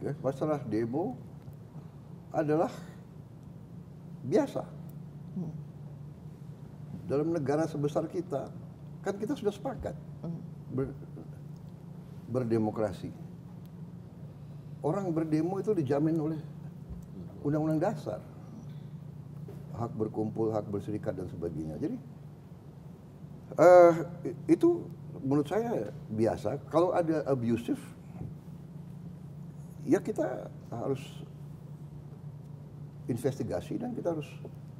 ya, masalah demo adalah biasa. Dalam negara sebesar kita, kan kita sudah sepakat berdemokrasi. Orang berdemo itu dijamin oleh Undang-Undang Dasar. Hak berkumpul, hak berserikat dan sebagainya. Jadi itu menurut saya biasa. Kalau ada abusive, ya kita harus investigasi dan kita harus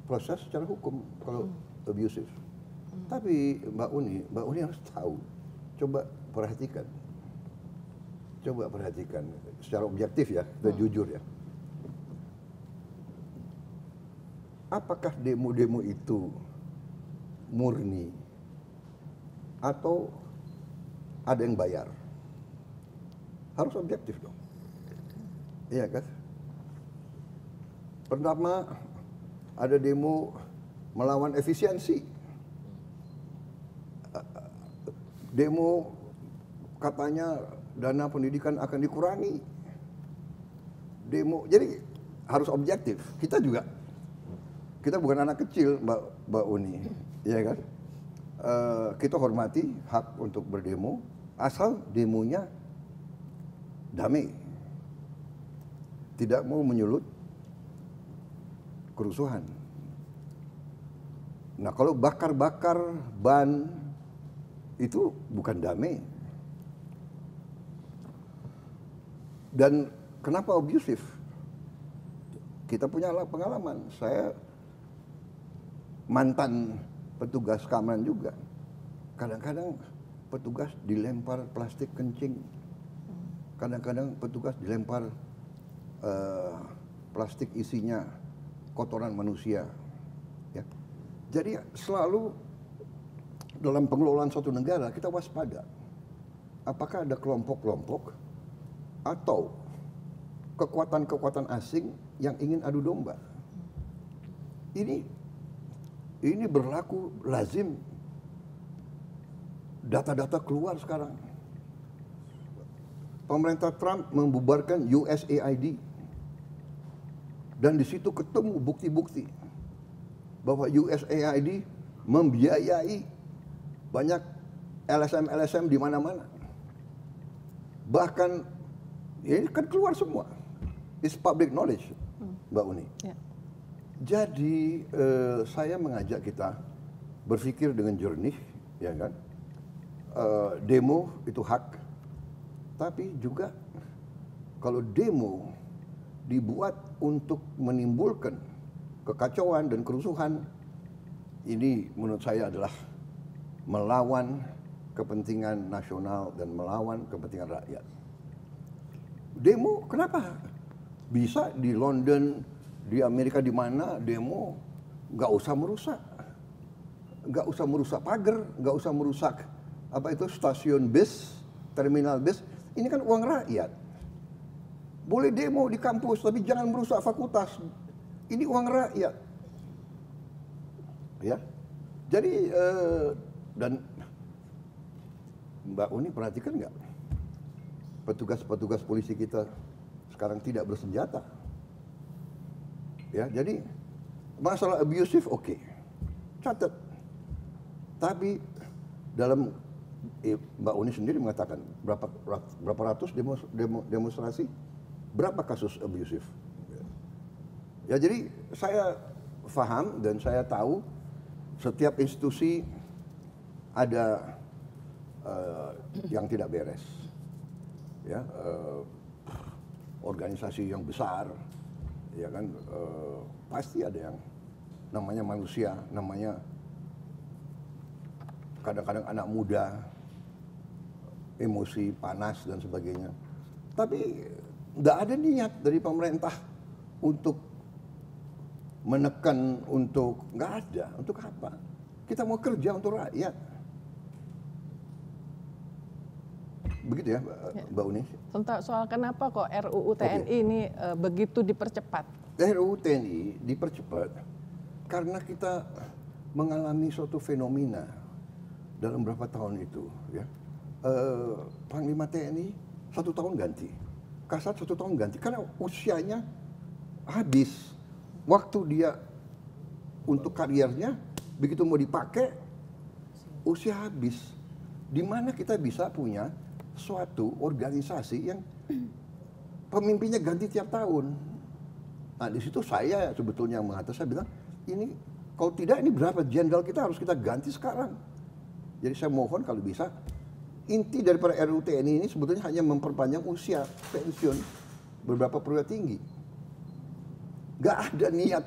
proses secara hukum kalau abusive. Tapi Mbak Uni harus tahu. Coba perhatikan secara objektif ya, kita jujur ya. Apakah demo-demo itu murni atau ada yang bayar? Harus objektif dong. Iya kan? Pertama, ada demo melawan efisiensi. Demo katanya dana pendidikan akan dikurangi. Demo, jadi harus objektif. Kita bukan anak kecil, Mbak Uni, ya kan? Kita hormati hak untuk berdemo, asal demonya damai, tidak mau menyulut kerusuhan. Nah, kalau bakar-bakar ban itu bukan damai. Dan kenapa abusif? Kita punya pengalaman. Saya mantan petugas keamanan juga. Kadang-kadang petugas dilempar plastik kencing. Kadang-kadang petugas dilempar plastik isinya kotoran manusia. Ya. Jadi selalu dalam pengelolaan suatu negara kita waspada. Apakah ada kelompok-kelompok atau kekuatan-kekuatan asing yang ingin adu domba? Ini berlaku lazim. Data-data keluar sekarang. Pemerintah Trump membubarkan USAID. Dan di situ ketemu bukti-bukti bahwa USAID membiayai banyak LSM-LSM di mana-mana. Bahkan ini kan keluar semua. It's public knowledge, Mbak Uni. Yeah. Jadi saya mengajak kita berpikir dengan jernih, ya kan? Demo itu hak, tapi juga kalau demo dibuat untuk menimbulkan kekacauan dan kerusuhan, ini menurut saya adalah melawan kepentingan nasional dan melawan kepentingan rakyat. Demo kenapa? Bisa di London, di Amerika, di mana demo nggak usah merusak pagar, nggak usah merusak stasiun bis, terminal bis. Ini kan uang rakyat. Boleh demo di kampus, tapi jangan merusak fakultas. Ini uang rakyat. Ya, jadi dan Mbak Uni perhatikan nggak? Petugas-petugas polisi kita sekarang tidak bersenjata. Ya, jadi masalah abusive oke. Catat. Tapi dalam Mbak Uni sendiri mengatakan berapa ratus demonstrasi, berapa kasus abusive. Ya, jadi saya paham dan saya tahu setiap institusi ada yang tidak beres. Ya, organisasi yang besar, ya kan, pasti ada yang namanya manusia, namanya kadang-kadang anak muda, emosi, panas dan sebagainya. Tapi nggak ada niat dari pemerintah untuk menekan, nggak ada. Untuk apa? Kita mau kerja untuk rakyat. Begitu ya, Mbak Uni. Tentang soal kenapa kok RUU TNI ini begitu dipercepat? RUU TNI dipercepat karena kita mengalami suatu fenomena dalam beberapa tahun itu. Ya. Panglima TNI 1 tahun ganti. Kasat 1 tahun ganti karena usianya habis. Waktu dia untuk kariernya begitu mau dipakai usia habis. Di mana kita bisa punya suatu organisasi yang pemimpinnya ganti tiap tahun. Nah di situ saya sebetulnya mengatakan, saya bilang ini kalau tidak ini berapa jenderal kita harus kita ganti sekarang. Jadi saya mohon kalau bisa inti daripada RUU TNI ini sebetulnya hanya memperpanjang usia pensiun beberapa perwira tinggi. Gak ada niat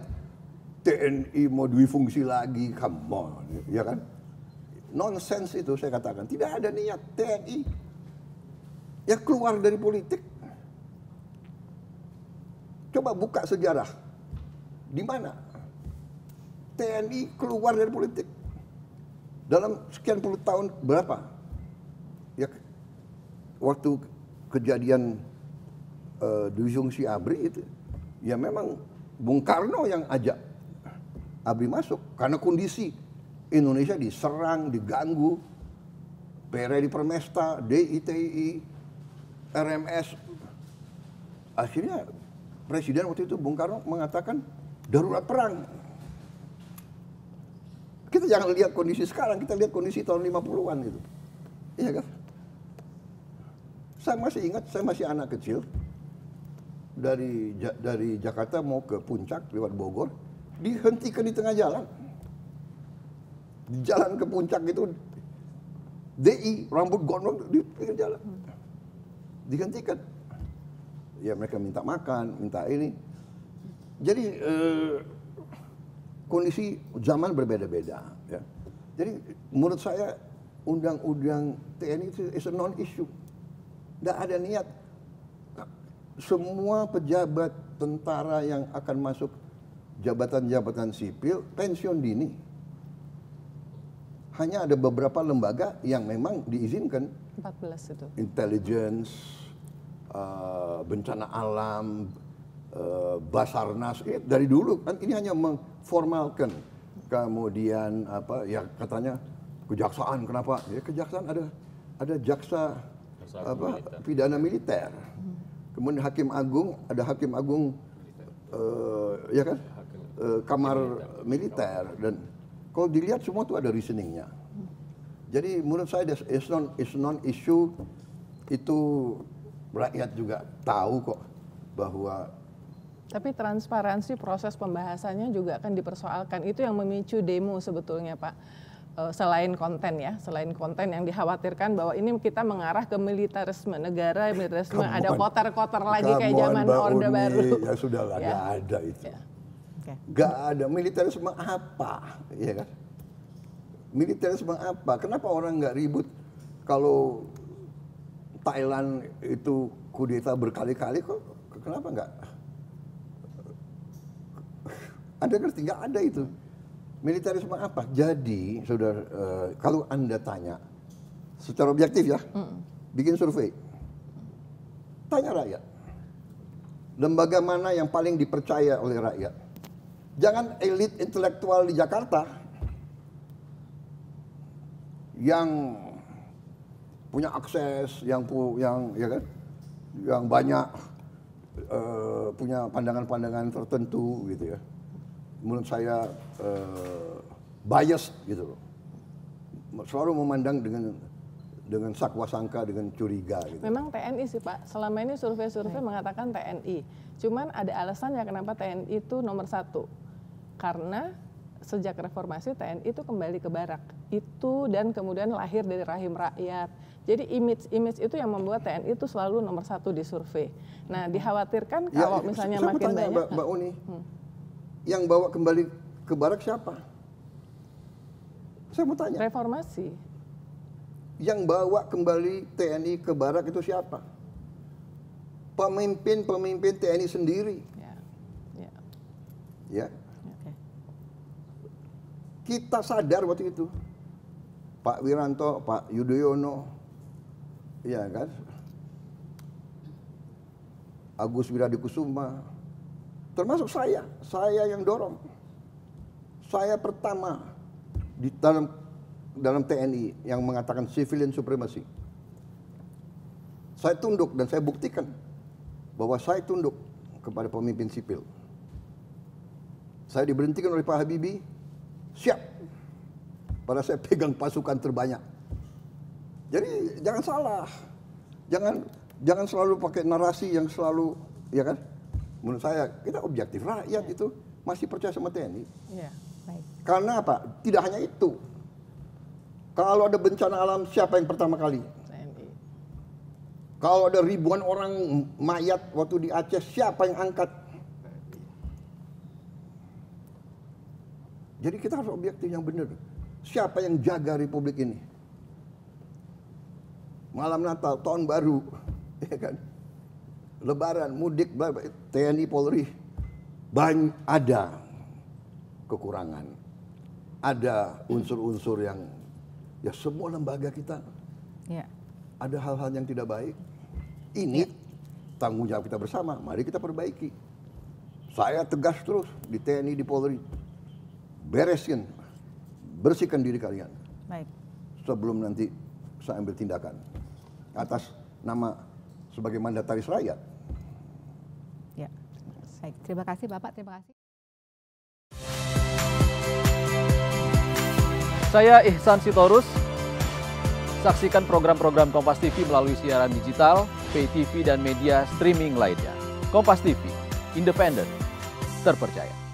TNI mau difungsi lagi, come on, ya kan? Nonsense itu saya katakan, tidak ada niat TNI ya keluar dari politik. Coba buka sejarah, di mana TNI keluar dari politik dalam sekian puluh tahun berapa? Ya, waktu kejadian difungsi ABRI itu, ya memang Bung Karno yang ajak ABRI masuk karena kondisi Indonesia diserang, diganggu, PRI Permesta, DITI, RMS. Akhirnya Presiden waktu itu Bung Karno mengatakan darurat perang. Kita jangan lihat kondisi sekarang, kita lihat kondisi tahun 50-an itu. Iya kan? Saya masih ingat, saya masih anak kecil. Dari Jakarta mau ke Puncak lewat Bogor, dihentikan di tengah jalan. Di jalan ke Puncak itu DI rambut gondrong di pinggir jalan. Dihentikan. Ya mereka minta makan, minta ini. Jadi kondisi zaman berbeda-beda. Ya. Jadi menurut saya undang-undang TNI itu is a non-issue. Tidak ada niat. Semua pejabat tentara yang akan masuk jabatan-jabatan sipil pensiun dini. Hanya ada beberapa lembaga yang memang diizinkan. 14 itu. Intelligence, bencana alam, Basarnas, dari dulu kan ini hanya mengformalkan. Kemudian apa ya katanya kejaksaan, kenapa? Ya kejaksaan ada jaksa apa pidana militer. Kemudian hakim agung, ada hakim agung ya kan? Kamar militer, dan kalau dilihat semua itu ada reasoningnya. Jadi menurut saya is non issue, itu rakyat juga tahu kok bahwa. Tapi transparansi proses pembahasannya juga akan dipersoalkan. Itu yang memicu demo sebetulnya Pak. Selain konten ya, selain konten yang dikhawatirkan bahwa ini kita mengarah ke militarisme negara, militarisme ada kotor-kotor lagi kayak zaman Orde Baru. Ya sudahlah, ya. Gak ada itu. Ya. Okay. Gak ada militarisme apa, ya kan? Militarisme apa? Kenapa orang nggak ribut kalau Thailand itu kudeta berkali-kali kok? Kenapa nggak? Anda ngerti nggak ada itu? Militarisme apa? Jadi, saudara, kalau Anda tanya secara objektif ya, bikin survei, tanya rakyat, lembaga mana yang paling dipercaya oleh rakyat? Jangan elit intelektual di Jakarta yang punya akses, yang ya kan, yang banyak punya pandangan-pandangan tertentu gitu ya. Menurut saya bias gitu loh, selalu memandang dengan sakwa sangka, dengan curiga gitu. Memang TNI sih Pak, selama ini survei-survei mengatakan TNI, cuman ada alasannya kenapa TNI itu nomor 1, karena sejak reformasi TNI itu kembali ke barak itu, dan kemudian lahir dari rahim rakyat. Jadi image itu yang membuat TNI itu selalu nomor 1 di survei. Nah dikhawatirkan kalau misalnya makin banyak. Mbak Uni, yang bawa kembali ke barak siapa? Saya mau tanya. Reformasi. Yang bawa kembali TNI ke barak itu siapa? Pemimpin TNI sendiri. Ya. Okay. Kita sadar waktu itu, Pak Wiranto, Pak Yudhoyono, ya kan, Agus Wiradikusuma, termasuk saya yang dorong. Saya pertama di dalam TNI yang mengatakan civilian supremacy. Saya tunduk dan saya buktikan bahwa saya tunduk kepada pemimpin sipil. Saya diberhentikan oleh Pak Habibie, siap. Pada saya pegang pasukan terbanyak. Jadi jangan salah, jangan selalu pakai narasi yang selalu, ya kan? Menurut saya kita objektif, rakyat itu masih percaya sama TNI. Ya, baik. Karena apa? Tidak hanya itu. Kalau ada bencana alam, siapa yang pertama kali? TNI. Kalau ada ribuan orang mayat waktu di Aceh, siapa yang angkat? Jadi kita harus objektif yang benar. Siapa yang jaga republik ini? Malam Natal, tahun baru, ya kan? Lebaran, mudik, TNI, Polri, ada kekurangan. Ada unsur-unsur yang, ya semua lembaga kita, ada hal-hal yang tidak baik. Ini tanggung jawab kita bersama, mari kita perbaiki. Saya tegas terus di TNI, di Polri. Bereskan, bersihkan diri kalian. Baik. Sebelum nanti saya ambil tindakan atas nama sebagai mandataris rakyat. Ya, baik. Terima kasih Bapak, terima kasih. Saya Ihsan Sitorus. Saksikan program-program Kompas TV melalui siaran digital, pay TV dan media streaming lainnya. Kompas TV, independen, terpercaya.